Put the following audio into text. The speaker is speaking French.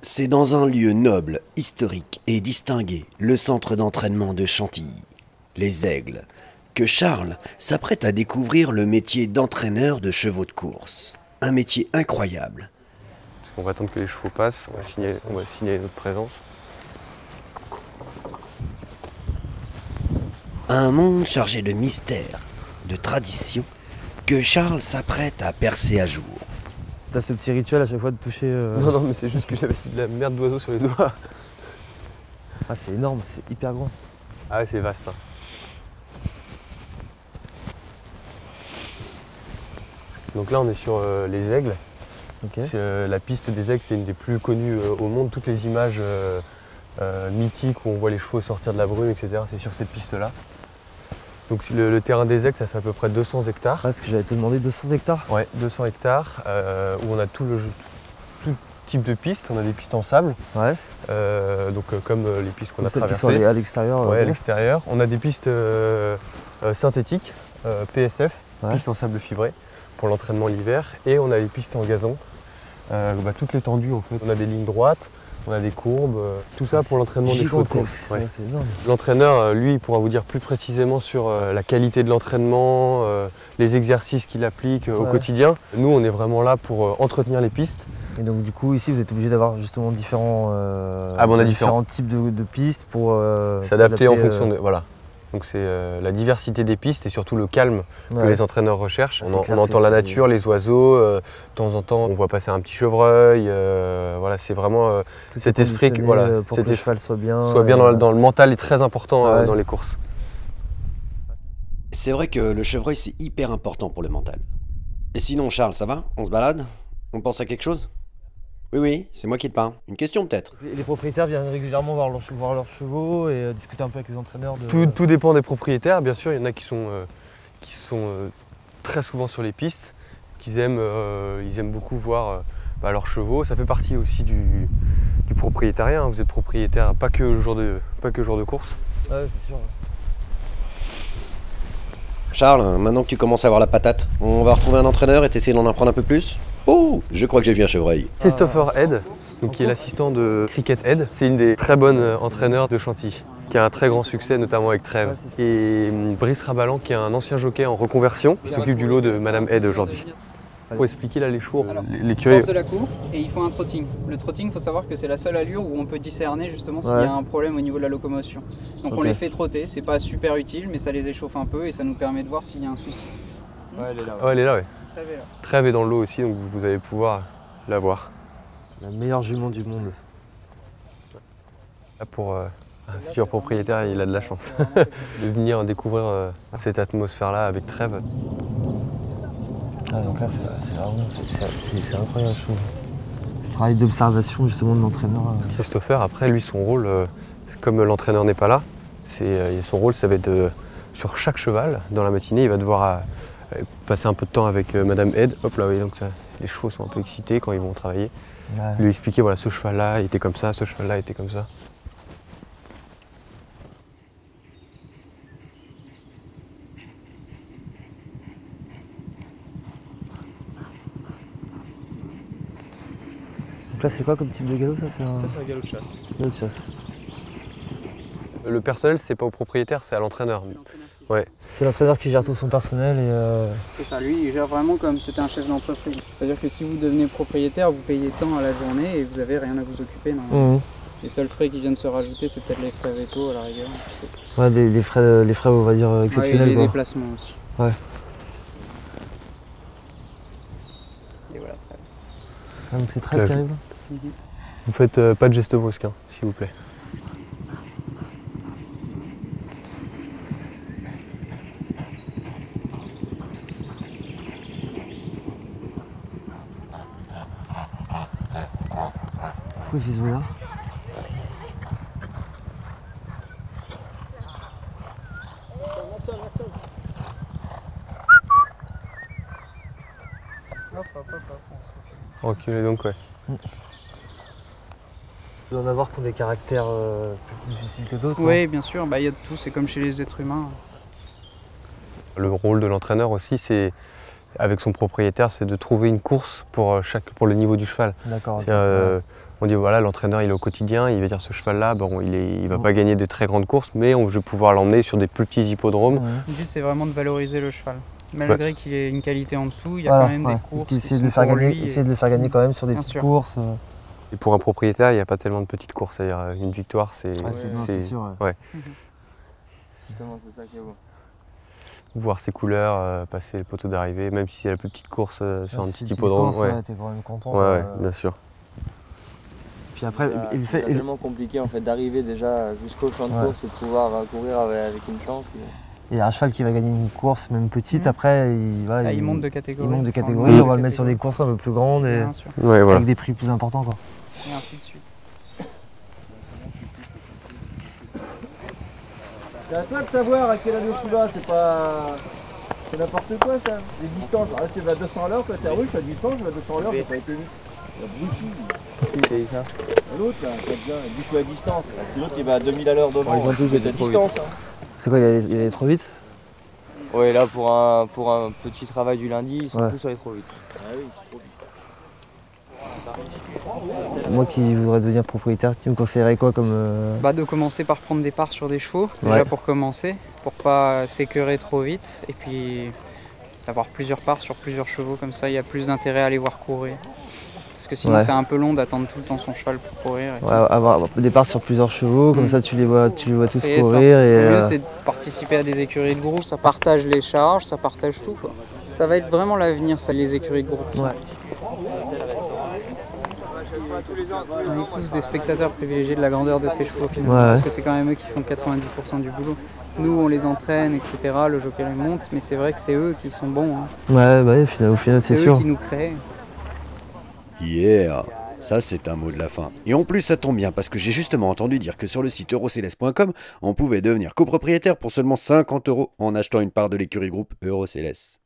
C'est dans un lieu noble, historique et distingué, le centre d'entraînement de Chantilly, les Aigles, que Charles s'apprête à découvrir le métier d'entraîneur de chevaux de course. Un métier incroyable. On va attendre que les chevaux passent, on va signaler notre présence. Un monde chargé de mystères, de traditions, que Charles s'apprête à percer à jour. T'as ce petit rituel à chaque fois de toucher... Non, mais c'est juste que j'avais de la merde d'oiseau sur les doigts. Ah, c'est énorme, c'est hyper grand. Ah ouais, c'est vaste. Hein. Donc là, on est sur les Aigles. Okay. La piste des Aigles, c'est une des plus connues au monde. Toutes les images mythiques où on voit les chevaux sortir de la brume, etc., c'est sur cette piste-là. Donc le terrain des Aigles, ça fait à peu près 200 hectares. Ah, ce que j'avais été demandé, 200 hectares. Ouais, 200 hectares, où on a tout type de pistes. On a des pistes en sable, ouais. Comme les pistes qu'on a traversées. Qui sont à l'extérieur. Ouais, à l'extérieur. On a des pistes synthétiques, PSF, ouais. Pistes en sable fibré, pour l'entraînement l'hiver. Et on a les pistes en gazon, toute l'étendue en fait. On a des lignes droites. On a des courbes, tout ça pour l'entraînement des chevaux de course. Ouais. Ouais, l'entraîneur, lui, il pourra vous dire plus précisément sur la qualité de l'entraînement, les exercices qu'il applique au quotidien. Nous, on est vraiment là pour entretenir les pistes. Et donc du coup, ici, vous êtes obligé d'avoir justement différents types de pistes pour s'adapter en fonction de... Voilà. Donc c'est la diversité des pistes et surtout le calme que les entraîneurs recherchent. On entend la nature, les oiseaux, de temps en temps on voit passer un petit chevreuil. Voilà, c'est vraiment cet esprit que le cheval soit bien dans le mental est très important dans les courses. C'est vrai que le chevreuil c'est hyper important pour le mental. Et sinon Charles, ça va? On se balade? On pense à quelque chose? Oui, c'est moi qui te parle. Une question peut-être? Les propriétaires viennent régulièrement voir leurs chevaux et discuter un peu avec les entraîneurs. Tout dépend des propriétaires, bien sûr. Il y en a qui sont très souvent sur les pistes, ils aiment beaucoup voir leurs chevaux. Ça fait partie aussi du propriétariat. Hein. Vous êtes propriétaire, pas que le jour de course. Ouais, c'est sûr. Charles, maintenant que tu commences à avoir la patate, on va retrouver un entraîneur et t'essayer d'en apprendre un peu plus? Oh, je crois que j'ai vu un chevreuil. Christopher Head, qui est l'assistant de Cricket Head. C'est une des très bonnes entraîneurs de Chantilly, qui a un très grand succès, notamment avec Trèves. Et Brice Rabalan, qui est un ancien jockey en reconversion, qui s'occupe du lot de Madame Head aujourd'hui. Pour expliquer là les chevaux, l'écurie. Ils sortent de la cour et ils font un trotting. Le trotting, il faut savoir que c'est la seule allure où on peut discerner justement s'il y a un problème au niveau de la locomotion. Donc on les fait trotter, c'est pas super utile, mais ça les échauffe un peu et ça nous permet de voir s'il y a un souci. Ouais, elle est là. Ouais, elle est là, ouais. Trèves est là. Trèves est dans le lot aussi, donc vous allez pouvoir la voir. La meilleure jument du monde. Là, pour un futur propriétaire, il a de la chance de venir découvrir cette atmosphère-là avec Trèves. Ah, donc là, c'est incroyable, je trouve. Ce travail d'observation justement de l'entraîneur. Christopher, après, lui, son rôle, comme l'entraîneur n'est pas là, son rôle, ça va être sur chaque cheval, dans la matinée, il va devoir passer un peu de temps avec Madame Head. Hop là, oui, donc les chevaux sont un peu excités quand ils vont travailler. Ouais. Lui expliquer, voilà, ce cheval-là était comme ça, ce cheval-là était comme ça. Donc là, c'est quoi comme type de galop, ça? C'est un galop de chasse. Galop de chasse. Le personnel, c'est pas au propriétaire, c'est à l'entraîneur. Ouais. C'est l'entraîneur qui gère tout son personnel et... C'est ça, lui, il gère vraiment comme si c'était un chef d'entreprise. C'est-à-dire que si vous devenez propriétaire, vous payez tant à la journée et vous n'avez rien à vous occuper. Les seuls frais qui viennent se rajouter, c'est peut-être les frais véto à la rigueur. Ouais, les frais, on va dire, exceptionnels. Et les déplacements aussi. Ouais. Et voilà, ah, donc c'est très terrible. Vous faites pas de gestes brusques, hein, s'il vous plaît. Pourquoi il fait ce bruit là? Reculez donc, ouais. Il doit en avoir qui ont des caractères plus difficiles que d'autres. Oui, bien sûr, il y a de tout, c'est comme chez les êtres humains. Le rôle de l'entraîneur aussi, c'est avec son propriétaire, c'est de trouver une course pour le niveau du cheval. D'accord. On dit voilà, l'entraîneur il est au quotidien, il va dire ce cheval-là, bon, il va pas gagner de très grandes courses, mais je vais pouvoir l'emmener sur des plus petits hippodromes. Le but c'est vraiment de valoriser le cheval. Malgré qu'il ait une qualité en dessous, il y a quand même des courses. Essayer de le faire gagner quand même sur des petites courses. Et pour un propriétaire, il n'y a pas tellement de petites courses, c'est-à-dire une victoire, c'est sûr. Ouais. Justement, c'est ça qui est beau. Voir ses couleurs, passer le poteau d'arrivée, même si c'est la plus petite course sur un petit hippodrome. T'es quand même content. Ouais, bien sûr. Puis après, c'est tellement compliqué en fait d'arriver déjà jusqu'au champ de course et de pouvoir courir avec une chance. Il y a un cheval qui va gagner une course, même petite, après il monte de catégorie. Il monte de catégorie, on va le mettre sur des courses un peu plus grandes et avec des prix plus importants. Quoi. Et ainsi de suite. C'est à toi de savoir à quelle allure tu vas, c'est n'importe quoi ça. Les distances, tu vas à 200 à l'heure, toi t'es rouge, je suis à 10 ans, je vais à 200 à l'heure, j'ai pas été vite. Qui c'est ça? L'autre là, il dit je suis à distance. Si l'autre il va à 2000 à l'heure devant, ils vont tous être à distance. C'est quoi, il allait trop vite? Ouais, là pour un petit travail du lundi, ils sont tous allés trop vite. Ah oui, trop vite. Moi qui voudrais devenir propriétaire, tu me conseillerais quoi comme... De commencer par prendre des parts sur des chevaux, déjà pour commencer, pour pas s'écœurer trop vite, et puis d'avoir plusieurs parts sur plusieurs chevaux, comme ça il y a plus d'intérêt à aller voir courir. Parce que sinon c'est un peu long d'attendre tout le temps son cheval pour courir. Avoir des parts sur plusieurs chevaux, comme ça tu les vois tous courir. Le mieux c'est de participer à des écuries de groupe, ça partage les charges, ça partage tout, quoi. Ça va être vraiment l'avenir, ça, les écuries de groupe. On est tous des spectateurs privilégiés de la grandeur de ces chevaux finalement, parce que c'est quand même eux qui font 90% du boulot. Nous on les entraîne, etc. Le jockey les monte, mais c'est vrai que c'est eux qui sont bons. Au final c'est sûr. C'est eux qui nous créent. Yeah, ça c'est un mot de la fin. Et en plus ça tombe bien parce que j'ai justement entendu dire que sur le site eurocéleste.com, on pouvait devenir copropriétaire pour seulement 50 € en achetant une part de l'écurie groupe Eurocéleste.